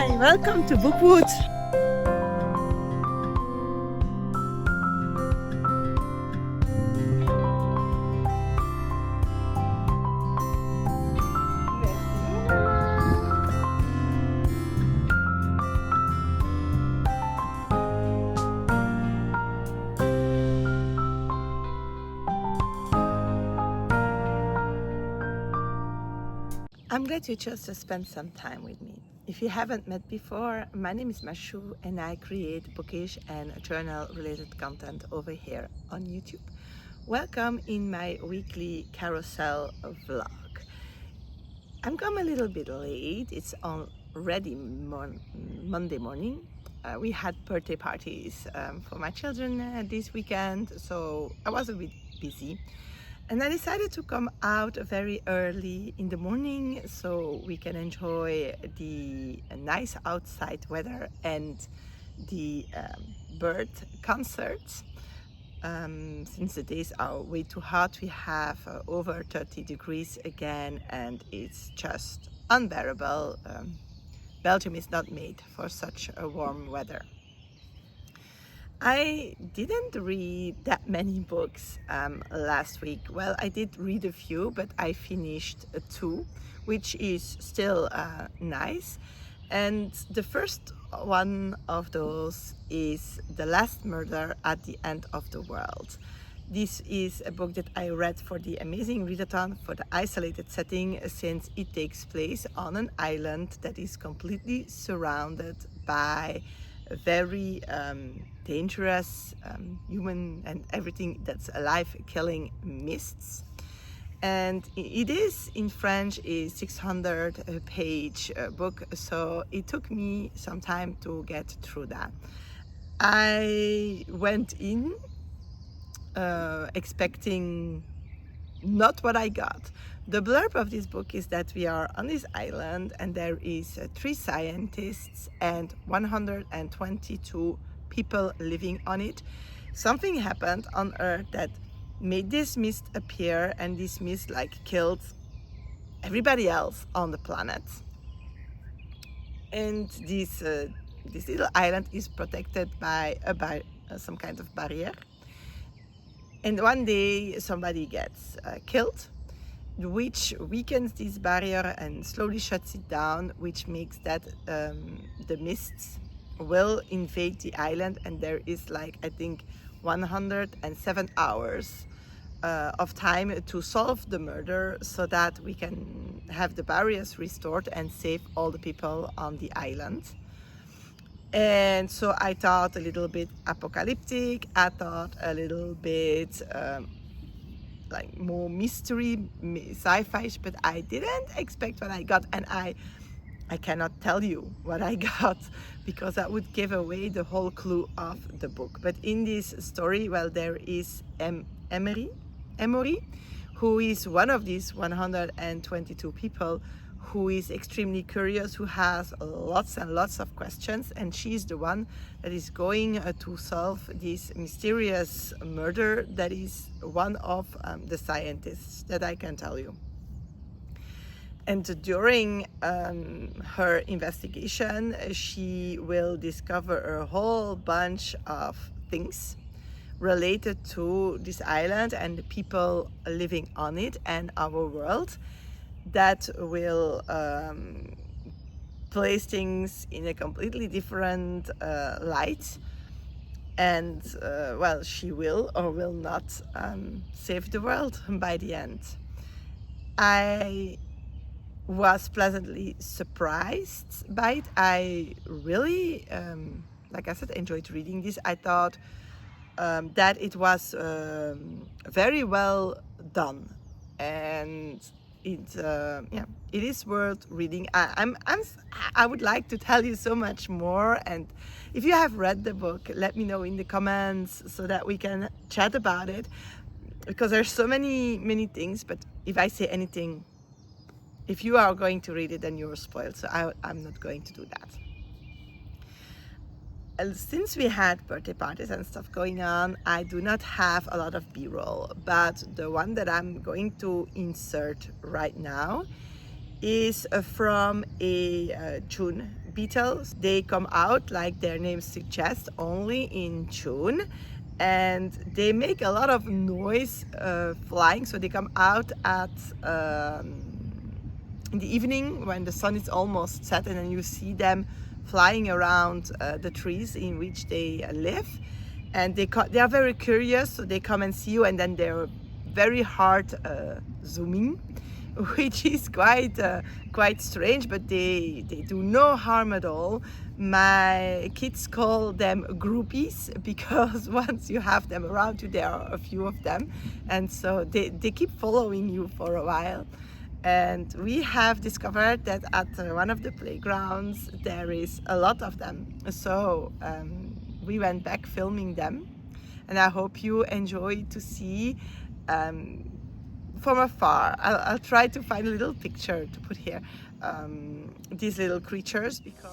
Hi, welcome to Bookwood. I'm glad you chose to spend some time with me. If you haven't met before, my name is Mashou and I create bookish and journal-related content over here on YouTube. Welcome in my weekly carousel vlog. I'm come a little bit late. It's already Monday morning. We had birthday parties for my children this weekend, so I was a bit busy. And I decided to come out very early in the morning so we can enjoy the nice outside weather and the bird concerts. Since the days are way too hot, we have over 30 degrees again, and it's just unbearable. Belgium is not made for such a warm weather. I didn't read that many books last week. Well, I did read a few, but I finished two, which is still nice. And the first one of those is The Last Murder at the End of the World. This is a book that I read for the Amazing Readathon for the isolated setting, since it takes place on an island that is completely surrounded by very dangerous human and everything that's alive killing mists. And it is in French a 600 page book, so it took me some time to get through that. I went in expecting not what I got. The blurb of this book is that we are on this island and there is 3 scientists and 122 people living on it. Something happened on Earth that made this mist appear, and this mist killed everybody else on the planet. And this little island is protected by some kind of barrier. And one day somebody gets killed, which weakens this barrier and slowly shuts it down, which makes that the mists will invade the island, and there is I think 107 hours of time to solve the murder so that we can have the barriers restored and save all the people on the island. And so I thought a little bit apocalyptic, I thought a little bit more mystery, sci-fi, but I didn't expect what I got, and I cannot tell you what I got because that would give away the whole clue of the book. But in this story, well, there is Emory, who is one of these 122 people who is extremely curious, who has lots and lots of questions, and she's the one that is going to solve this mysterious murder that is one of the scientists that I can tell you. And during her investigation, she will discover a whole bunch of things related to this island and the people living on it and our world, that will place things in a completely different light. And well, she will or will not save the world by the end. I was pleasantly surprised by it. I really, like I said, enjoyed reading this. I thought that it was very well done, and it is worth reading. I would like to tell you so much more, and if you have read the book, let me know in the comments so that we can chat about it, because there's so many things. But if I say anything, if you are going to read it, then you're spoiled, so I'm not going to do that. Since we had birthday parties and stuff going on, I do not have a lot of b-roll, but the one that I'm going to insert right now is from a June beetles. They come out, like their name suggests, only in June, and they make a lot of noise flying. So they come out at in the evening when the sun is almost set, and then you see them flying around the trees in which they live. And they are very curious, so they come and see you, and then they're very hard zooming, which is quite strange, but they do no harm at all. My kids call them groupies because once you have them around you, there are a few of them, and so they keep following you for a while. And we have discovered that at one of the playgrounds there is a lot of them, so we went back filming them, and I hope you enjoy to see from afar. I'll try to find a little picture to put here, these little creatures, because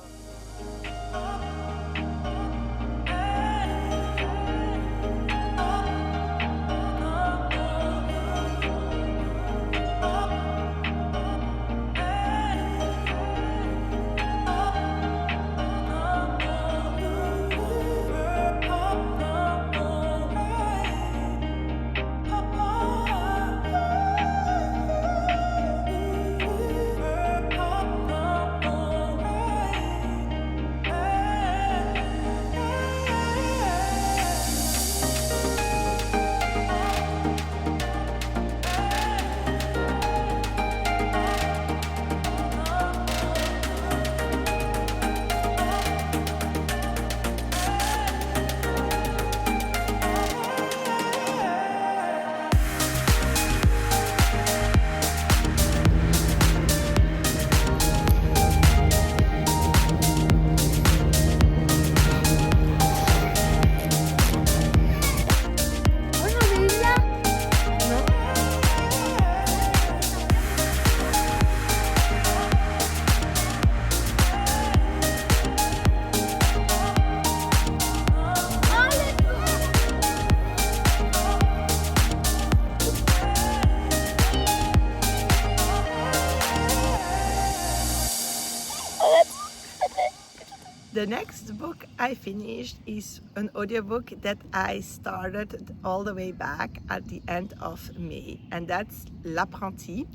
the next book I finished is an audiobook that I started all the way back at the end of May, and that's L'Apprenti,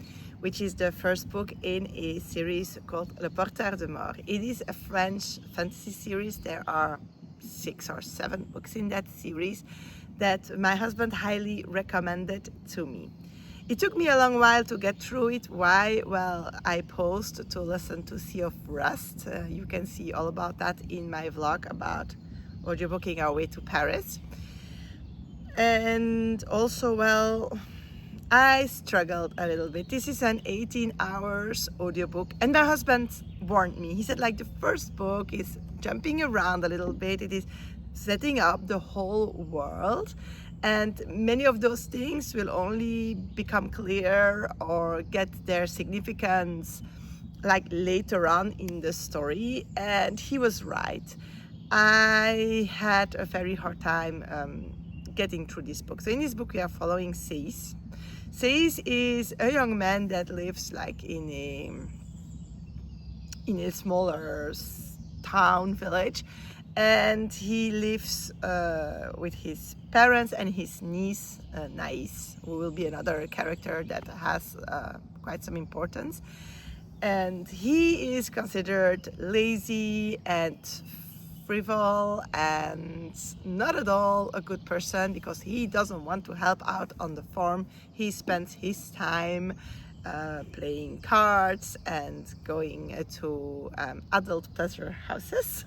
which is the first book in a series called Le Porteur de Mort. It is a French fantasy series. There are 6 or 7 books in that series that my husband highly recommended to me. It took me a long while to get through it. Why? Well, I paused to listen to Sea of Rust. You can see all about that in my vlog about audiobooking our way to Paris. And also, well, I struggled a little bit. This is an 18 hours audiobook, and my husband warned me. He said, like, the first book is jumping around a little bit. It is setting up the whole world, and many of those things will only become clear or get their significance like later on in the story. And he was right. I had a very hard time getting through this book. So in this book we are following Seis. Seis is a young man that lives like in a smaller town village, and he lives with his parents and his niece, Nais, who will be another character that has quite some importance. And he is considered lazy and frivol and not at all a good person, because he doesn't want to help out on the farm. He spends his time playing cards and going to adult pleasure houses.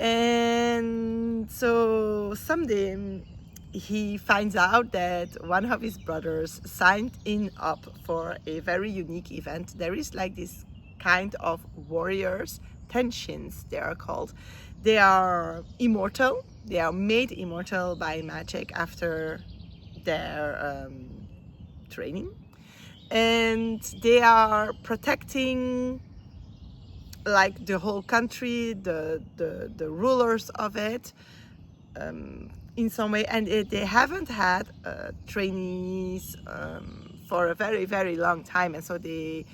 And so someday he finds out that one of his brothers signed up for a very unique event. There is like this kind of warriors, tensions they are called. They are immortal. They are made immortal by magic after their training. And they are protecting like the whole country, the rulers of it, in some way. And they haven't had trainees for a very, very long time, and so they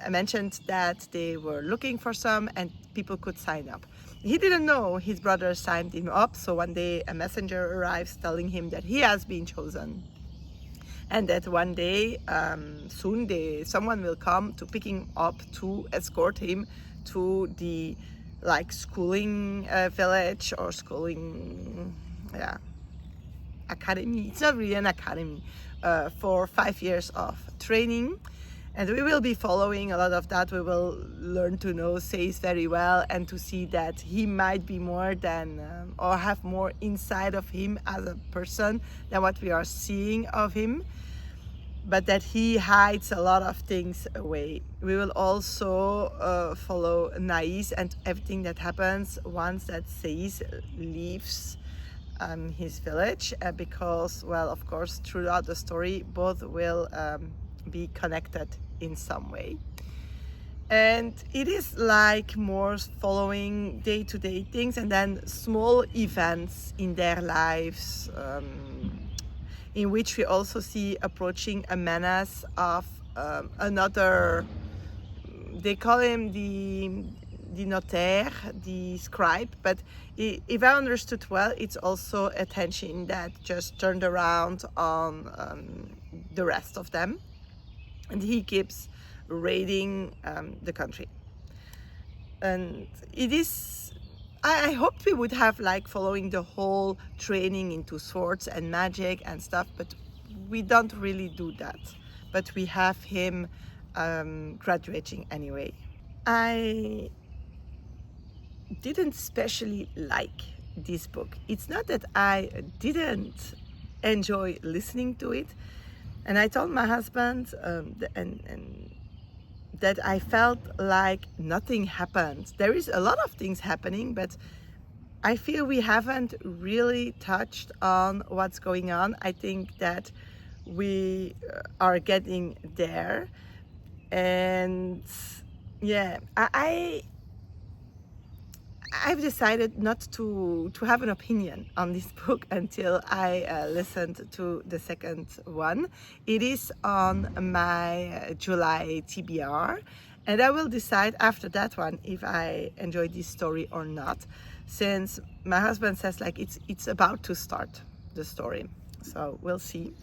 mentioned that they were looking for some and people could sign up. He didn't know his brother signed him up, so one day a messenger arrives telling him that he has been chosen, and that one day soon someone will come to pick him up to escort him to the schooling village or schooling academy. It's not really an academy, for 5 years of training. And we will be following a lot of that. We will learn to know Seis very well and to see that he might be more than or have more inside of him as a person than what we are seeing of him, but that he hides a lot of things away. We will also follow Nais and everything that happens once that Seis leaves his village, because, well, of course, throughout the story, both will be connected in some way. And it is like more following day-to-day things and then small events in their lives, in which we also see approaching a menace of another, they call him the notaire, the scribe, but if I understood well, it's also attention that just turned around on the rest of them, and he keeps raiding the country. And it is, I hoped we would have following the whole training into swords and magic and stuff, but we don't really do that. But we have him graduating anyway. I didn't especially like this book. It's not that I didn't enjoy listening to it, and I told my husband and that I felt like nothing happened. There is a lot of things happening, but I feel we haven't really touched on what's going on. I think that we are getting there, and yeah, I've decided not to have an opinion on this book until I listened to the second one. It is on my July TBR, and I will decide after that one if I enjoy this story or not, since my husband says it's about to start, the story. So we'll see.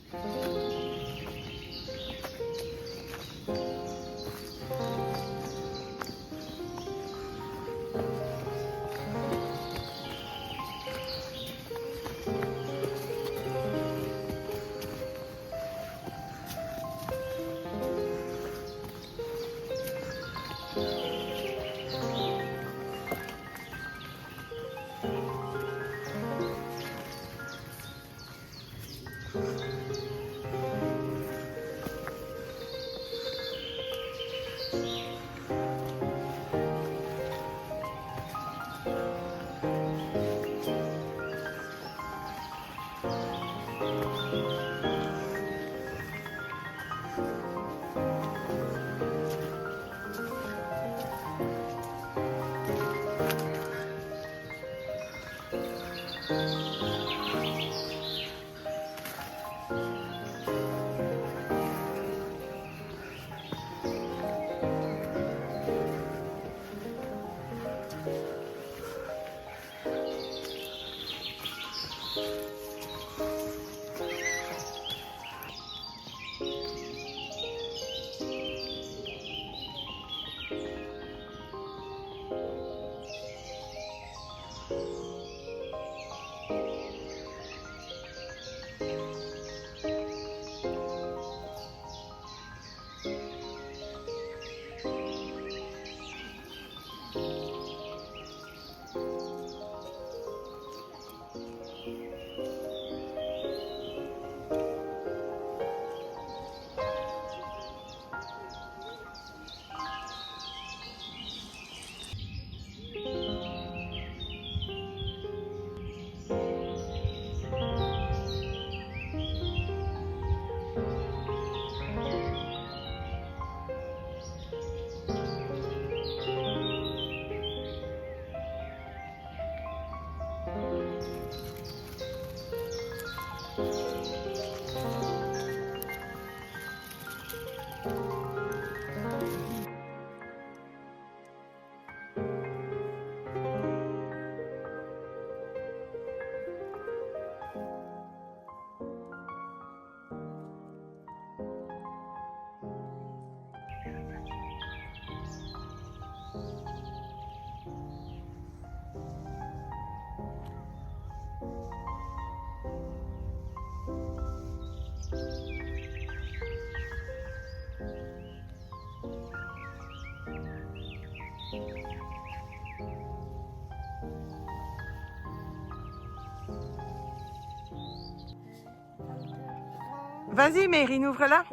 Vas-y, Meyrine, ouvre-la.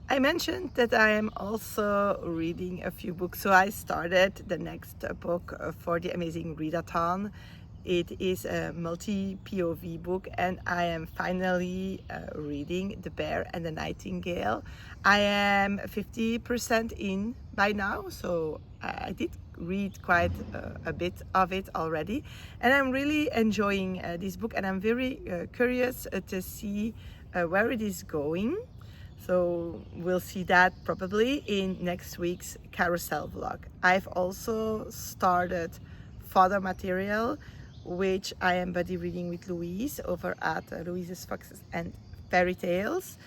I mentioned that I am also reading a few books, so I started the next book for the Amazing Readathon. It is a multi-POV book, and I am finally reading The Bear and the Nightingale. I am 50% in by now, so I did read quite a bit of it already, and I'm really enjoying this book, and I'm very curious to see where it is going. So we'll see that probably in next week's carousel vlog. I've also started fodder material, which I am buddy reading with Louise over at Louise's Foxes and Fairy Tales.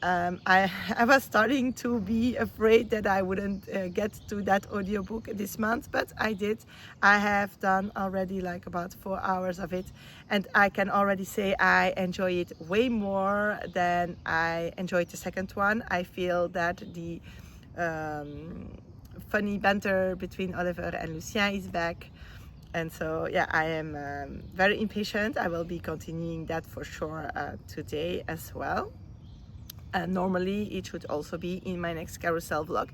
I was starting to be afraid that I wouldn't get to that audiobook this month, but I did. I have done already like about 4 hours of it, and I can already say I enjoy it way more than I enjoyed the second one. I feel that the funny banter between Oliver and Lucien is back. And so, yeah, I am very impatient. I will be continuing that for sure today as well. Normally it should also be in my next carousel vlog.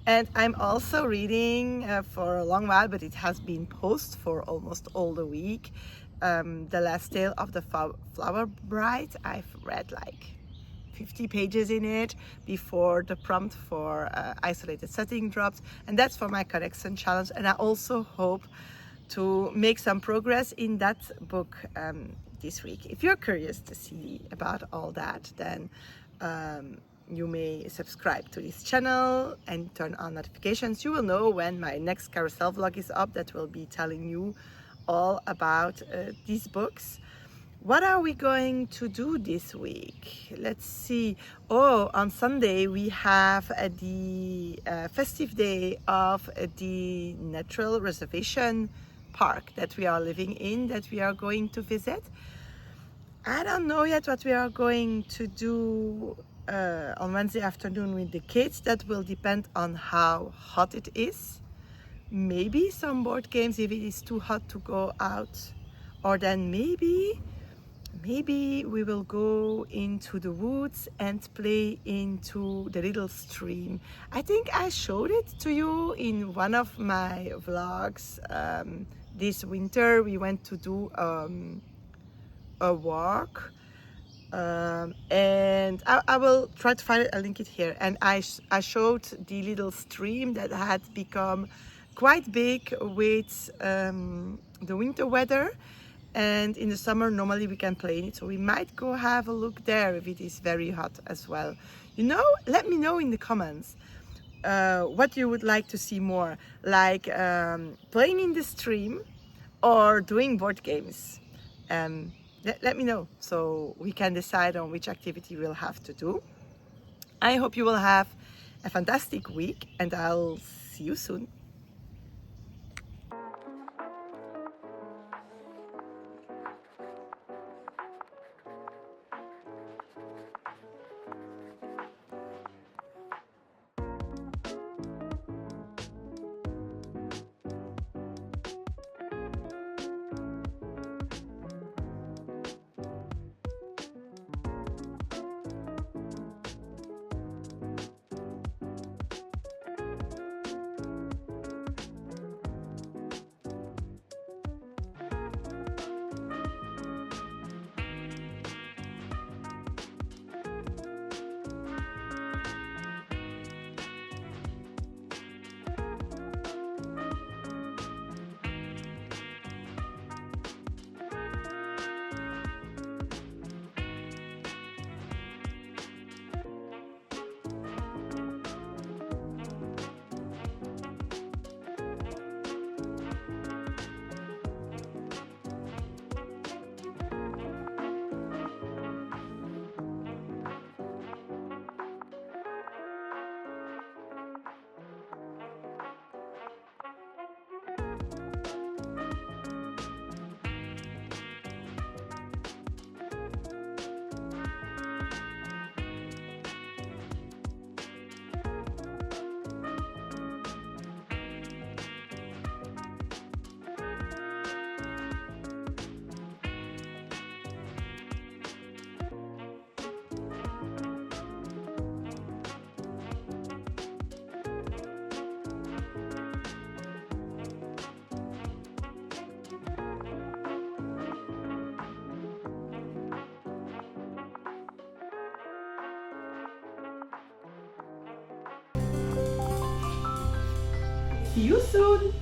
And I'm also reading for a long while, but it has been post for almost all the week, The Last Tale of the Flower Bride. I've read like 50 pages in it before the prompt for isolated setting dropped, and that's for my correction challenge. And I also hope to make some progress in that book this week. If you're curious to see about all that, then you may subscribe to this channel and turn on notifications. You will know when my next carousel vlog is up that will be telling you all about these books. What are we going to do this week? Let's see. Oh, on Sunday we have the festive day of the natural reservation park that we are living in, that we are going to visit. I don't know yet what we are going to do on Wednesday afternoon with the kids. That will depend on how hot it is. Maybe some board games if it is too hot to go out, or then maybe we will go into the woods and play into the little stream. I think I showed it to you in one of my vlogs. This winter we went to do a walk, and I will try to find it, I'll link it here. And I showed the little stream that had become quite big with the winter weather, and in the summer normally we can play in it, so we might go have a look there if it is very hot as well. You know, let me know in the comments what you would like to see more, like playing in the stream or doing board games. Let me know so we can decide on which activity we'll have to do. I hope you will have a fantastic week, and I'll see you soon. See you soon!